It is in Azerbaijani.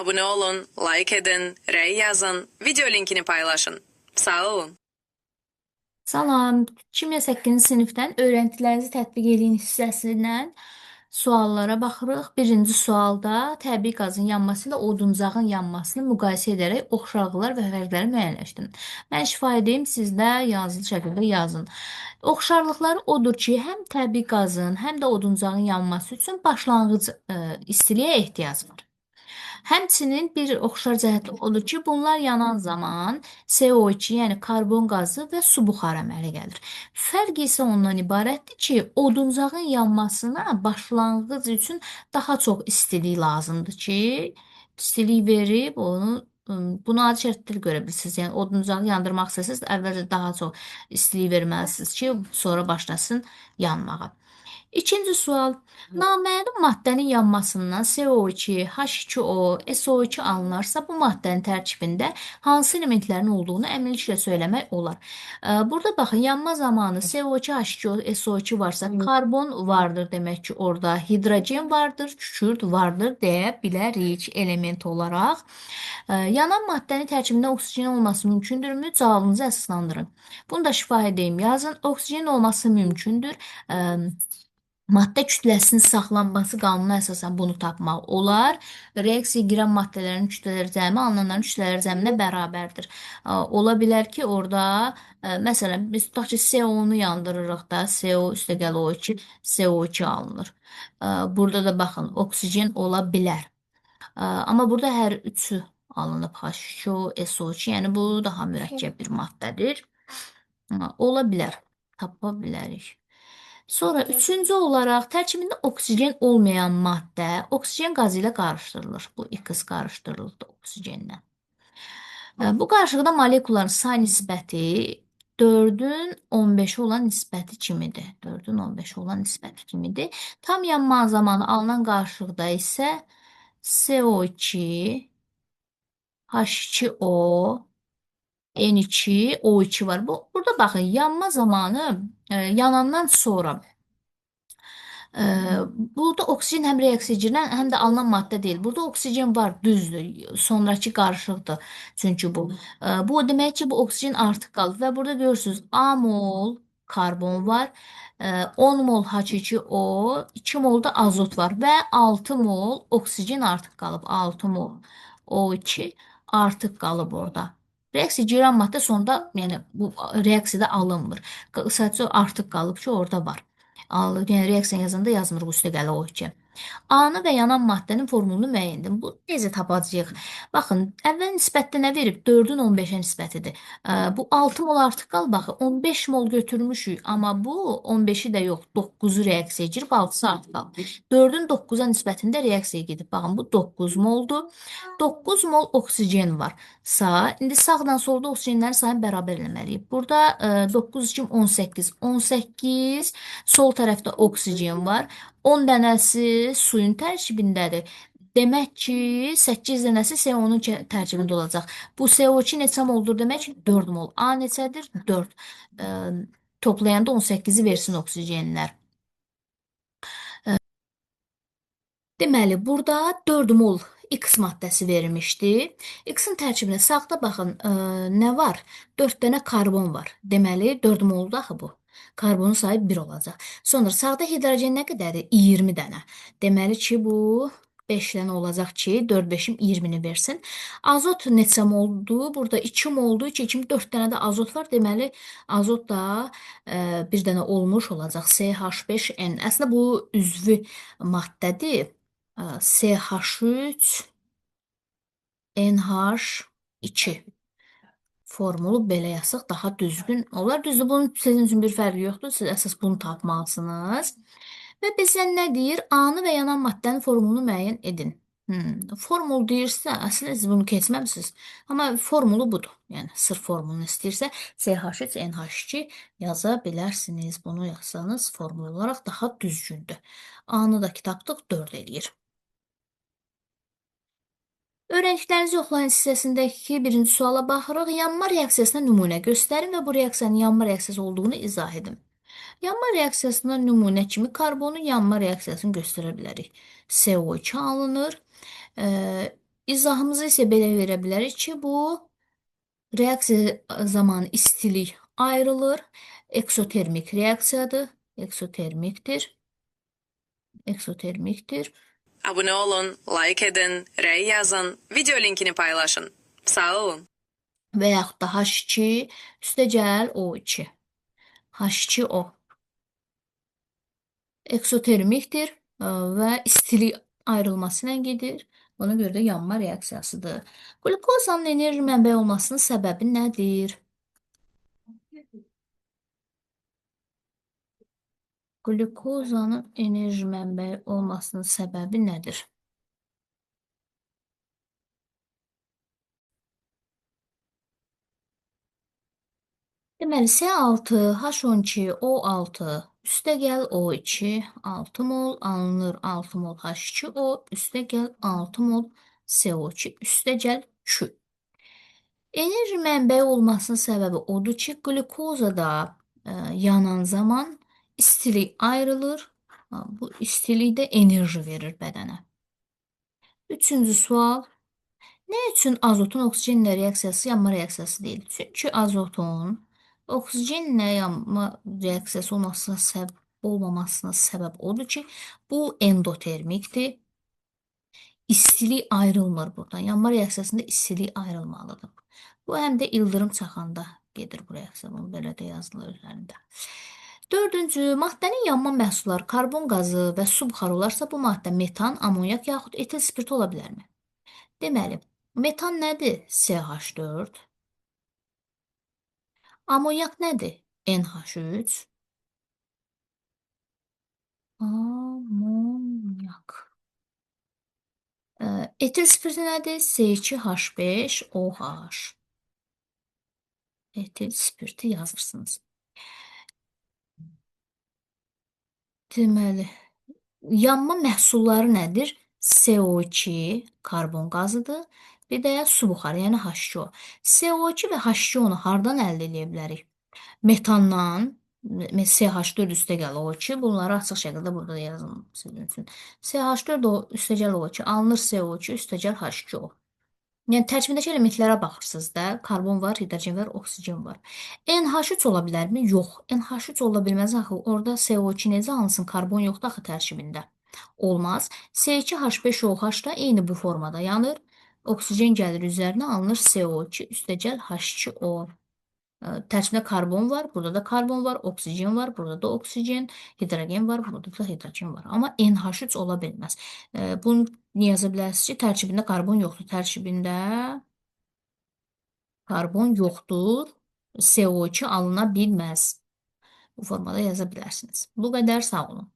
Abone olun, like edin, rey yazın, video linkini paylaşın. Sağ olun. Salam, 2008-ci sinifdən öyrəntilərinizi tətbiq eləyin hissəsindən suallara baxırıq. Birinci sualda təbii qazın yanması ilə oduncağın yanmasını müqayisə edərək oxşarlıqlar və fərqləri müəyyənləşdirin. Mən şifahi edeyim, siz də yazılı şəkildə yazın. Oxşarlıqları odur ki, həm təbii qazın, həm də oduncağın yanması üçün başlanğıc istiliyə ehtiyac var. Həmçinin bir oxşar cəhət odur ki, bunlar yanan zaman CO2, yəni karbon qazı və su buxarı əmələ gəlir. Fərq isə ondan ibarətdir ki, oduncağın yanmasına başlanğıc üçün daha çox istilik lazımdır ki, istilik verib bunu adi şərtdə görə bilirsiniz. Yəni oduncağı yandırmaq istəsəniz, əvvəlcə daha çox istilik verməlisiniz ki, sonra başlasın yanmağa. İkinci sual. Naməlum maddənin yanmasından CO2, H2O, SO2 alınarsa, bu maddənin tərkibində hansı elementlərin olduğunu əminliklə söyləmək olar. Burada baxın, yanma zamanı CO2, H2O, SO2 varsa, karbon vardır demək ki, orada hidrogen vardır, kükürt vardır deyə bilərik element olaraq. Yanan maddənin tərkibində oksigen olması mümkündürmü? Cavabınızı əsaslandırın. Bunu da şifahi edeyim, yazın. Oksigen olması mümkündür. Maddə kütləsinin saxlanması qanununa əsasən bunu tapmaq olar. Reaksiyaya girən maddələrin kütlələri cəmi alınanların kütlələri cəminə bərabərdir. Ola bilər ki, orada məsələn biz tutaq ki, CO-nu yandırırıq da, CO üstəgəl O2, CO2 alınır. Burada da baxın, oksigen ola bilər. Amma burada hər üçü alınıb H2O, SO2, yəni bu daha mürəkkəb bir maddədir. Ola bilər, tapa bilərik. Sonra üçüncü olaraq tərkibində oksigen olmayan maddə oksigen qazı ilə qarışdırılır. Bu X qarışdırılır oksigenlə. Bu qarışıqda molekulların say nisbəti 4-ün 15-i olan nisbəti kimidir. 4-ün 15-i olan nisbəti kimidir. Tam yanma zamanı alınan qarışıqda isə CO2, H2O, N2, O2 var. Burada baxın, yanma zamanı yanandan sonra burada oksigen həm reaksiya girən, həm də alınan maddə deyil. Burada oksigen var, düzdür. Sonrakı qarışıqdır. Çünki bu. Bu o demək ki, bu oksigen artıq qalıb və burada görürsünüz A mol karbon var, 10 mol H2O, 2 mol da azot var və 6 mol oksigen artıq qalıb. 6 mol O2 artıq qalıb orada. Reaksiya girən maddə sonda, yəni bu reaksiyada alınmır. Sadəcə artıq qalıb ki, orada var. Yəni reaksiya yazanda yazmırıq üstəgəl O2. A-nı və yanan maddənin formulunu müəyyən edin. Bu necə tapacağıq? Baxın, əvvəl nisbətdə nə verib? 4-ün 15-ə nisbətidir. Bu 6 mol artıq qalıb. Baxın, 15 mol götürmüşük, amma bu 15-i də yox, 9-u reaksiya girib, 6-sı artıq qalıb. 4-ün 9-a nisbətində reaksiya gedib. Baxın, bu 9 moldur. 9 mol oksigen var. İndi sağdan solda oksigenlərin sayını bərabər eləməliyik. Burada 9 2 18. 18 sol tərəfdə oksigen var. 10 dənəsi suyun tərkibindədir. Demək ki, 8 dənəsi CO-nun tərkibində olacaq. Bu CO2 neçə moldur demək ki, 4 mol. A neçədir? 4. Toplayanda 18-i versin oksigenlər. Deməli, burada 4 mol X maddəsi verilmişdi. X-in tərkibində sağda baxın, nə var? 4 dənə karbon var. Deməli, 4 moldur axı bu. Karbonun sayı 1 olacaq. Sonra sağda hidrogen nə qədərdir? 20 dənə. Deməli ki, bu 5 dənə olacaq ki, 4 5-im 20-ni versin. Azot neçə moldur? Burada 2 moldur ki, 4 dənə də azot var. Deməli, azot da bir dənə olmuş olacaq. CH5N. Əslində bu üzvü maddədir. CH3 NH2 formulu belə yazsaq daha düzgün olar. Düzdür, bunun sizin üçün bir fərqi yoxdur. Siz əsas bunu tapmalısınız. Və bizə nə deyir? A-nı və yanan maddənin formulunu müəyyən edin. Formul deyirsə, əslində siz bunu keçməmisiniz. Amma formulu budur. Yəni, sırf formulunu istəyirsə, CH3 NH2 yaza bilərsiniz. Bunu yazsanız formul olaraq daha düzgündür. A-nı da tapdıq 4 eləyir. Öyrəndiklərinizi yoxlayın hissəsindəki birinci suala baxırıq. Yanma reaksiyasına nümunə göstərin və bu reaksiyanın yanma reaksiyası olduğunu izah edin. Yanma reaksiyasına nümunə kimi karbonun yanma reaksiyasını göstərə bilərik. CO2 alınır. İzahımızı isə belə verə bilərik ki, bu reaksiya zamanı istilik ayrılır. Eksotermik reaksiyadır. Eksotermikdir. Eksotermikdir. Abone olun, like edin, rəy yazın, video linkini paylaşın. Sağ olun. Və yaxud da H2 üstəgəl O2. H2O. Eksotermikdir və istilik ayrılması ilə gedir. Ona görə də yanma reaksiyasıdır. Qlukozanın enerji mənbəyi olmasının səbəbi nədir? Qlukozanın enerji mənbəyi olmasının səbəbi nədir? Deməli, C6H12O6 üstəgəl O2 6 mol alınır, 6 mol H2O üstəgəl 6 mol CO2 üstəgəl Q. Enerji mənbəyi olmasının səbəbi odur ki, qlukozada yanan zaman istilik ayrılır. Bu istilik də enerji verir bədənə. Üçüncü sual. Nə üçün azotun oksigenlə reaksiyası yanma reaksiyası deyil? Çünki azotun oksigenlə yanma reaksiyası olmamasına səbəb odur ki, bu endotermikdir. İstilik ayrılmır buradan. Yanma reaksiyasında istilik ayrılmalıdır. Bu həm də ildırım çaxanda gedir bu reaksiya. Bunu belə də yazılır üzərində. Dördüncü, maddənin yanma məhsulları karbon qazı və su buxarı olarsa, bu maddə metan, amonyak yaxud etil spirti ola bilərmi? Deməli, metan nədir? CH4. Amonyak nədir? NH3. Amonyak. Etil spirti nədir? C2H5OH. Etil spirti yazırsınız. Deməli, yanma məhsulları nədir? CO2 karbon qazıdır. Bir də su buxarı, yəni H2O. CO2 və H2O-nu hardan əldə edə bilərik? Metandan, CH4 üstəgəl O2, bunları açıq şəkildə burada yazın sizin üçün. CH4 üstəgəl O2, alınır CO2 üstəgəl H2O. Yəni tərkibindəki elementlərə baxırsınız da, karbon var, hidrogen var, oksigen var. NH3 ola bilərmi? Yox. NH3 ola bilməz axı. Orada CO2 necə alınsın? Karbon yoxdur axı tərkibində. Olmaz. C2H5OH da eyni bu formada yanır. Oksigen gəlir üzərinə, alınır CO2 üstəgəl H2O. Tərkibində karbon var, burada da karbon var, oksigen var, burada da oksigen, hidrogen var, burada da hidrogen var. Amma NH3 ola bilməz. Bunu yaza bilərsiniz ki, tərkibində karbon yoxdur. Tərkibində karbon yoxdur, CO2 alına bilməz. Bu formada yaza bilərsiniz. Bu qədər, sağ olun.